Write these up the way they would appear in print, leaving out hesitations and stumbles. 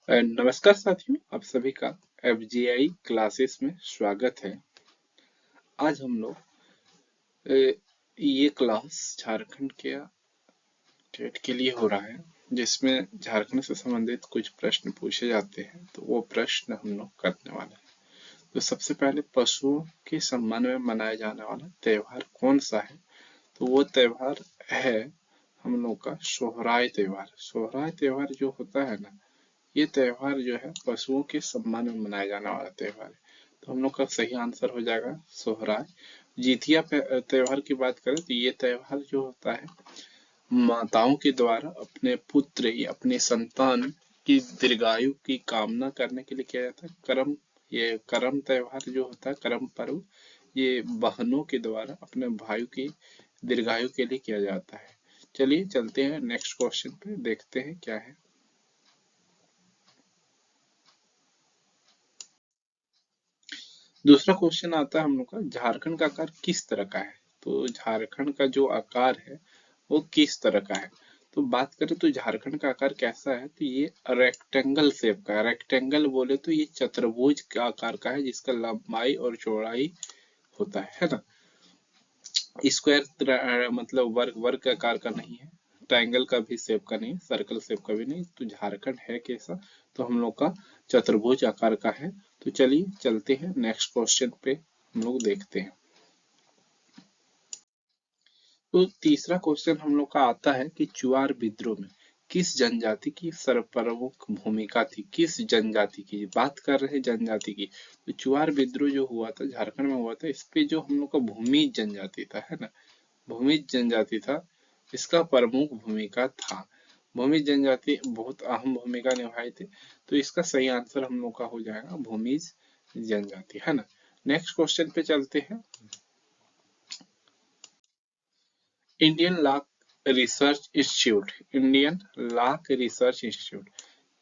नमस्कार साथियों, आप सभी का एफजीआई क्लासेस में स्वागत है। आज हम लोग ये क्लास झारखंड के स्टेट के लिए हो रहा है, जिसमें झारखंड से संबंधित कुछ प्रश्न पूछे जाते हैं। तो वो प्रश्न हम लोग करने वाले हैं। तो सबसे पहले पशुओं के सम्मान में मनाया जाने वाला त्योहार कौन सा है? तो वो त्योहार है हम लोग का सोहराय त्योहार। सोहराय त्योहार जो होता है ना, ये त्योहार जो है पशुओं के सम्मान में मनाया जाने वाला त्योहार है। तो हम लोग का सही आंसर हो जाएगा सोहराय। जितिया त्योहार की बात करें तो ये त्योहार जो होता है माताओं के द्वारा अपने पुत्र या अपने संतान की दीर्घायु की कामना करने के लिए किया जाता है। ये करम त्योहार जो होता है, करम पर्व, ये बहनों के द्वारा अपने भाई की दीर्घायु के लिए किया जाता है। चलिए चलते हैं नेक्स्ट क्वेश्चन पे, देखते हैं क्या है। दूसरा क्वेश्चन आता है हम लोग का, झारखंड का आकार किस तरह का है? तो झारखंड का जो आकार है वो किस तरह का है? तो बात करें तो झारखंड का आकार कैसा है, तो ये रेक्टेंगल शेप का है। रेक्टेंगल बोले तो ये चतुर्भुज के आकार का है, जिसका लंबाई और चौड़ाई होता है ना। स्क्वायर मतलब वर्ग वर्ग आकार का नहीं है, ट्रायंगल का भी शेप का नहीं, सर्कल शेप का भी नहीं। तो झारखंड है कैसा? तो हम लोग का चतुर्भुज आकार का है। तो चलिए चलते हैं नेक्स्ट क्वेश्चन पे, हम लोग देखते हैं। तो तीसरा क्वेश्चन हम लोग का आता है कि चुआर विद्रोह में किस जनजाति की सर्वप्रमुख भूमिका थी? किस जनजाति की बात कर रहे हैं? जनजाति की। तो चुआर विद्रोह जो हुआ था झारखंड में हुआ था, इस पे जो हम लोग का भूमिज जनजाति था, है ना, भूमिज जनजाति था, इसका प्रमुख भूमिका था। भूमिज जनजाति बहुत अहम भूमिका निभाई थी। तो इसका सही आंसर हम लोग का हो जाएगा भूमिज जनजाति, है ना। नेक्स्ट क्वेश्चन पे चलते हैं। Indian lock research institute, Indian lock research institute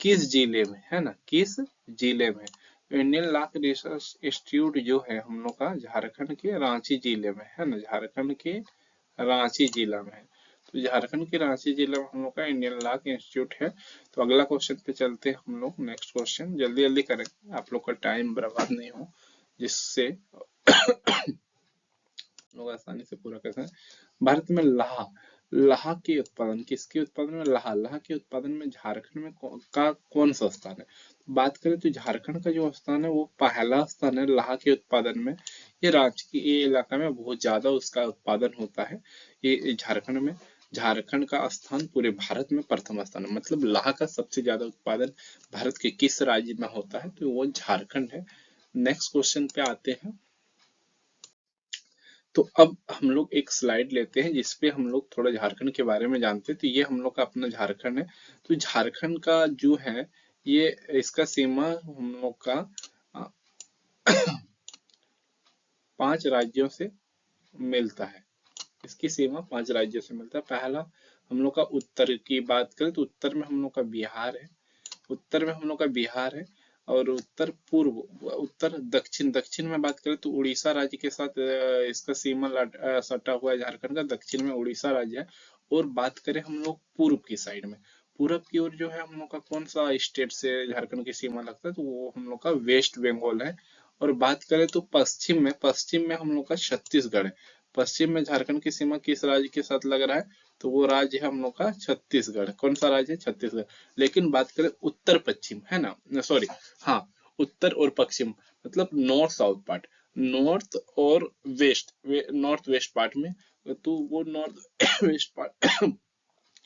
किस जिले में है ना, किस जिले में? इंडियन लॉक रिसर्च इंस्टीट्यूट जो है हम लोग का झारखंड के रांची जिले में है ना, झारखंड के रांची जिला में है। तो झारखंड के रांची जिले में हम लोग का इंडियन लॉक इंस्टीट्यूट है। तो अगला क्वेश्चन पे चलते हैं हम लोग। नेक्स्ट क्वेश्चन जल्दी जल्दी करेंगे, आप लोग का टाइम बर्बाद नहीं हो, जिससे लोग आसानी से पूरा कर सकें। भारत में लाह लाह के उत्पादन, किसके उत्पादन में? लाह लाह के उत्पादन में झारखंड में कौन सा स्थान है? बात करें तो झारखंड का जो स्थान है वो पहला स्थान है लाह के उत्पादन में। ये रांची की ये इलाका में बहुत ज्यादा उसका उत्पादन होता है। ये झारखंड में, झारखंड का स्थान पूरे भारत में प्रथम स्थान है। मतलब लाह का सबसे ज्यादा उत्पादन भारत के किस राज्य में होता है? तो वो झारखंड है। नेक्स्ट क्वेश्चन पे आते हैं। तो अब हम लोग एक स्लाइड लेते हैं जिसपे हम लोग थोड़ा झारखंड के बारे में जानते हैं। तो ये हम लोग का अपना झारखंड है। तो झारखंड का जो है ये, इसका सीमा हम लोग का अ, 5 राज्यों से मिलता है। इसकी सीमा 5 राज्यों से मिलता है। पहला हम लोग का उत्तर की बात करें तो उत्तर में हम लोग का बिहार है, उत्तर में हम लोग का बिहार है। और उत्तर पूर्व, उत्तर दक्षिण, दक्षिण में बात करें तो उड़ीसा राज्य के साथ इसका सीमा सटा हुआ है झारखंड का, दक्षिण में उड़ीसा राज्य है। और बात करें हम लोग पूर्व की साइड में, पूरब की ओर जो है हम लोग का कौन सा स्टेट से झारखंड की सीमा लगता है? तो वो हम लोग का वेस्ट बंगाल है। और बात करें तो पश्चिम में, पश्चिम में हम लोग का छत्तीसगढ़ है। पश्चिम में झारखंड की सीमा किस राज्य के साथ लग रहा है? तो वो राज्य है हम लोग का छत्तीसगढ़। कौन सा राज्य है? छत्तीसगढ़। लेकिन बात करें उत्तर पश्चिम, है ना, सॉरी, हाँ, उत्तर और पश्चिम मतलब नॉर्थ साउथ पार्ट, नॉर्थ और वेस्ट, नॉर्थ वेस्ट पार्ट में, तो वो नॉर्थ वेस्ट पार्ट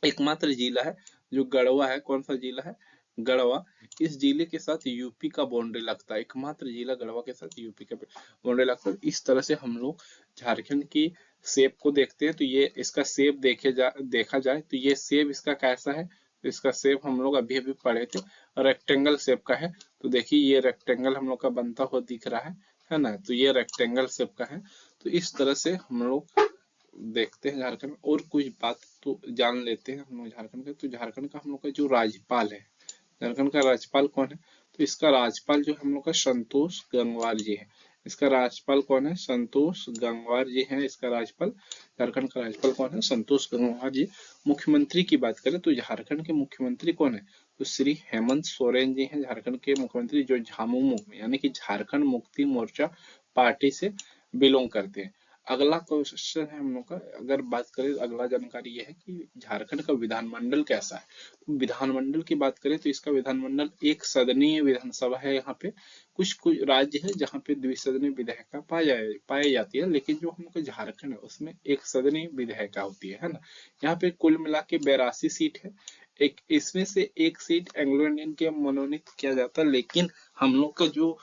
एकमात्र जिला है जो गढ़वा है। कौन सा जिला है? गढ़वा। इस जिले के साथ यूपी का बाउंड्री लगता है, एकमात्र जिला गढ़वा के साथ यूपी का बाउंड्री लगता है। इस तरह से हम लोग झारखंड की शेप को देखते हैं। तो ये इसका शेप देखा जाए तो ये शेप इसका कैसा है? तो इसका शेप हम लोग अभी अभी पढ़े थे, रेक्टेंगल शेप का है। तो देखिए ये रेक्टेंगल हम लोग का बनता हुआ दिख रहा है ना, तो ये रेक्टेंगल शेप का है। तो इस तरह से हम लोग देखते हैं झारखंड में। और कुछ बात तो जान लेते हैं हम लोग झारखंड का। तो झारखंड का हम लोग का जो राज्यपाल है, झारखंड का राज्यपाल कौन है? तो इसका राज्यपाल जो हम लोग का संतोष गंगवार जी है। इसका राज्यपाल कौन है? संतोष गंगवार जी हैं इसका राज्यपाल। झारखंड का राज्यपाल कौन है? संतोष गंगवार जी। मुख्यमंत्री की बात करें तो झारखंड के मुख्यमंत्री कौन है? तो श्री हेमंत सोरेन जी हैं झारखंड के मुख्यमंत्री, जो झामुमो यानी कि झारखंड मुक्ति मोर्चा पार्टी से बिलोंग करते हैं। अगला क्वेश्चन है हम लोग का, अगर बात करें अगला जानकारी यह है कि झारखंड का विधानमंडल कैसा है। तो विधानमंडल की बात करें तो इसका विधानमंडल एक सदनीय विधानसभा है। यहाँ पे कुछ कुछ राज्य है जहाँ पे द्विसदनीय विधायिका पाई जाती है, लेकिन जो हम लोग का झारखंड है उसमें एक सदनीय विधायिका होती है ना। यहाँ पे कुल मिला के 82 सीट है। एक इसमें से एक सीट एंग्लो इंडियन के मनोनीत किया जाता है, लेकिन हम लोग का जो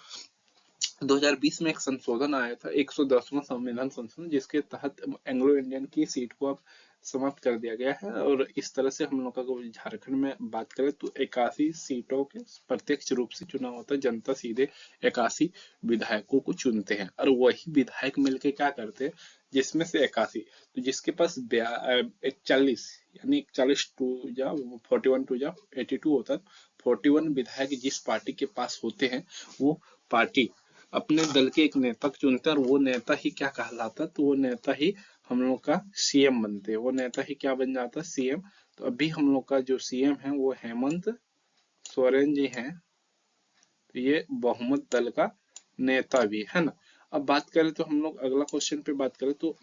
2020 में एक संशोधन आया था 110वां संविधान संशोधन, जिसके तहत एंग्लो इंडियन की सीट को अब समाप्त कर दिया गया है। और इस तरह से हम लोग का झारखंड में बात करें तो 81 सीटों के प्रत्यक्ष रूप से चुनाव होता है। जनता सीधे 81 विधायकों को चुनते हैं और वही विधायक मिलकर क्या करते हैं, जिसमें से 81 तो जिसके पास 41 यानी 41 टू जा 41 टू जा 82 होता है। 41 विधायक जिस पार्टी के पास होते हैं वो पार्टी अपने दल के एक नेता को चुनते हैं, और वो नेता ही क्या कहलाता है, तो वो नेता ही हम लोग का सीएम बनते हैं। वो नेता ही क्या बन जाता है? सीएम। तो अभी हम लोग का जो सीएम है वो हेमंत सोरेन जी हैं। तो ये बहुमत दल का नेता भी है ना। अब बात करें तो हम लोग अगला क्वेश्चन पे बात करें तो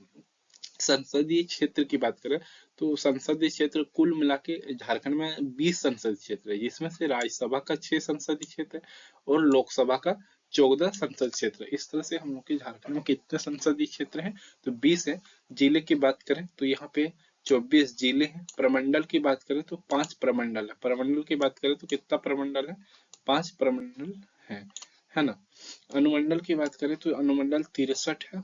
संसदीय क्षेत्र की बात करें तो संसदीय क्षेत्र कुल मिला के झारखंड में 20 संसदीय क्षेत्र है, जिसमें से राज्यसभा का 6 संसदीय क्षेत्र है और लोकसभा का 14 संसदीय क्षेत्र है। इस तरह से हम लोग के झारखंड में कितने संसदीय क्षेत्र हैं? तो 20 है। जिले की बात करें तो यहाँ पे 24 जिले हैं। प्रमंडल की बात करें तो 5 प्रमंडल है। प्रमंडल की बात करें तो कितना प्रमंडल है? 5 प्रमंडल है ना। अनुमंडल की बात करें तो अनुमंडल 63 है।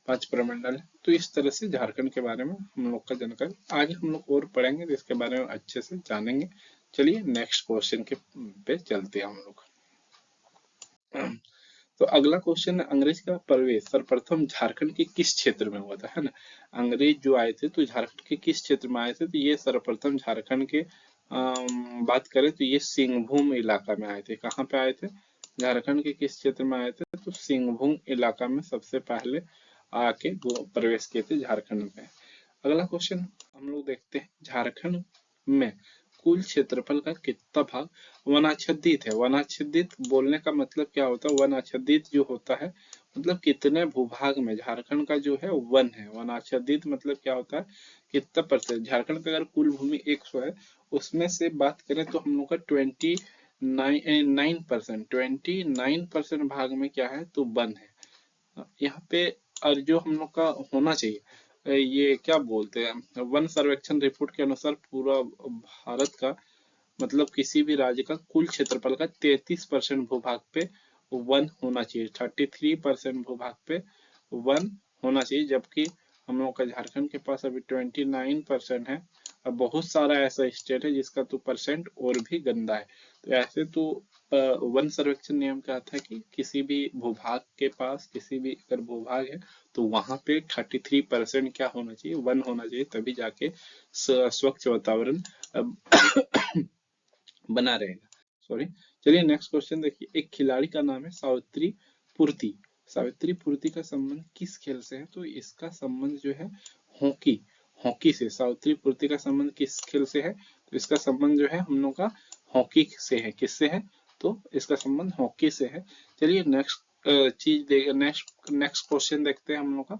5 प्रमंडल है। तो इस तरह से झारखंड के बारे में हम लोग का जानकारी, आगे हम लोग और पढ़ेंगे तो इसके बारे में अच्छे से जानेंगे। चलिए नेक्स्ट क्वेश्चन के पे चलते हैं हम लोग। तो अगला क्वेश्चन है, अंग्रेज का प्रवेश सर्वप्रथम झारखंड के किस क्षेत्र में हुआ था, है ना। अंग्रेज जो आए थे तो झारखंड के किस क्षेत्र में आए थे? तो ये सर्वप्रथम झारखंड के बात करें तो ये सिंहभूम इलाका में आए थे। कहाँ पे आए थे? झारखंड के किस क्षेत्र में आए थे? तो सिंहभूम इलाका में सबसे पहले आके प्रवेश किए थे झारखंड में। अगला क्वेश्चन हम लोग देखते हैं, झारखंड में कुल क्षेत्रफल का कितना भाग वनाच्छादित है? वनाच्छादित बोलने का मतलब क्या होता है? वनाच्छादित जो होता है मतलब कितने भूभाग में झारखंड का जो है वन है। वनाच्छादित मतलब क्या होता है? कितना परसेंट झारखंड का अगर कुल भूमि 100 है, उसमें से बात करें तो हम लोग का 29% भाग में क्या है? तो वन है यहाँ पे। और जो हम लोग का होना चाहिए, ये क्या बोलते हैं, वन सर्वेक्षण रिपोर्ट के अनुसार पूरा भारत का मतलब किसी भी राज्य का कुल क्षेत्रफल का 33% भूभाग पे वन होना चाहिए। 33% भूभाग पे वन होना चाहिए, जबकि हम लोग का झारखंड के पास अभी 29% है। अब बहुत सारा ऐसा स्टेट है जिसका तो परसेंट और भी गंदा है। तो ऐसे तो वन सर्वेक्षण नियम कहता है कि किसी भी भूभाग के पास किसी भी अगर भूभाग है तो वहां पे 33% क्या होना चाहिए? वन होना चाहिए, तभी जाके स्वच्छ वातावरण बना रहेगा। सॉरी। चलिए नेक्स्ट क्वेश्चन देखिए, एक खिलाड़ी का नाम है सावित्री पूर्ति। सावित्री पूर्ति का संबंध किस खेल से है? तो इसका संबंध जो है हॉकी हॉकी से। सावित्री पूर्ति का संबंध किस खेल से है? तो इसका संबंध जो है हम लोग का हॉकी से है। किससे है? तो इसका संबंध हॉकी से है। चलिए नेक्स्ट चीज देख नेक्स्ट क्वेश्चन देखते हैं हम लोग का।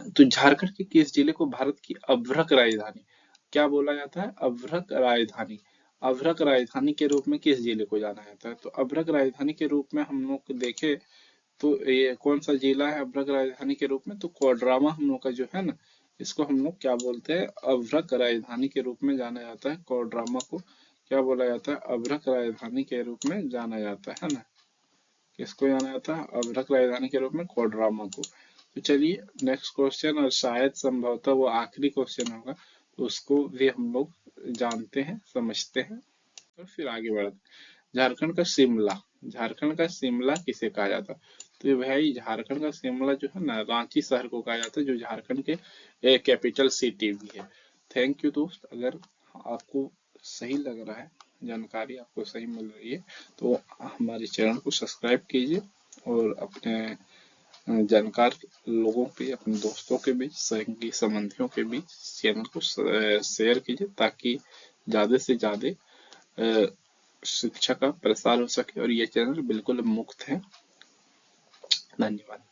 तो झारखंड के किस जिले को भारत की अभ्रक राजधानी क्या बोला जाता है? अभ्रक राजधानी। अभ्रक राजधानी के रूप में किस जिले को जाना जाता है? तो अभ्रक राजधानी के रूप में हम लोग देखे तो ये कौन सा जिला है अभ्रक राजधानी के रूप में? तो कोडरमा हम लोग का जो है ना, इसको हम लोग क्या बोलते हैं? अभ्रक राजधानी के रूप में जाना जाता है। कोडरमा को क्या बोला जाता है? अभ्रक राजधानी के रूप में जाना जाता है ना। किसको जाना जाता है? अभ्रक राजधानी के रूप में कोडरमा को। तो चलिए नेक्स्ट क्वेश्चन, और शायद संभवतः वो आखिरी क्वेश्चन होगा, तो उसको भी हम लोग जानते हैं समझते हैं और फिर आगे बढ़ते। झारखंड का शिमला किसे कहा जाता है? तो भाई झारखंड का शिमला जो है ना, रांची शहर को कहा जाता है, जो झारखंड के कैपिटल सिटी भी है। थैंक यू दोस्त, अगर आपको सही लग रहा है जानकारी आपको सही मिल रही है तो हमारे चैनल को सब्सक्राइब कीजिए और अपने जानकार लोगों पे, अपने दोस्तों के बीच, संगी संबंधियों के बीच चैनल को शेयर कीजिए ताकि ज़्यादा से ज़्यादा शिक्षा का प्रसार हो सके और ये चैनल बिल्कुल मुफ्त है। धन्यवाद।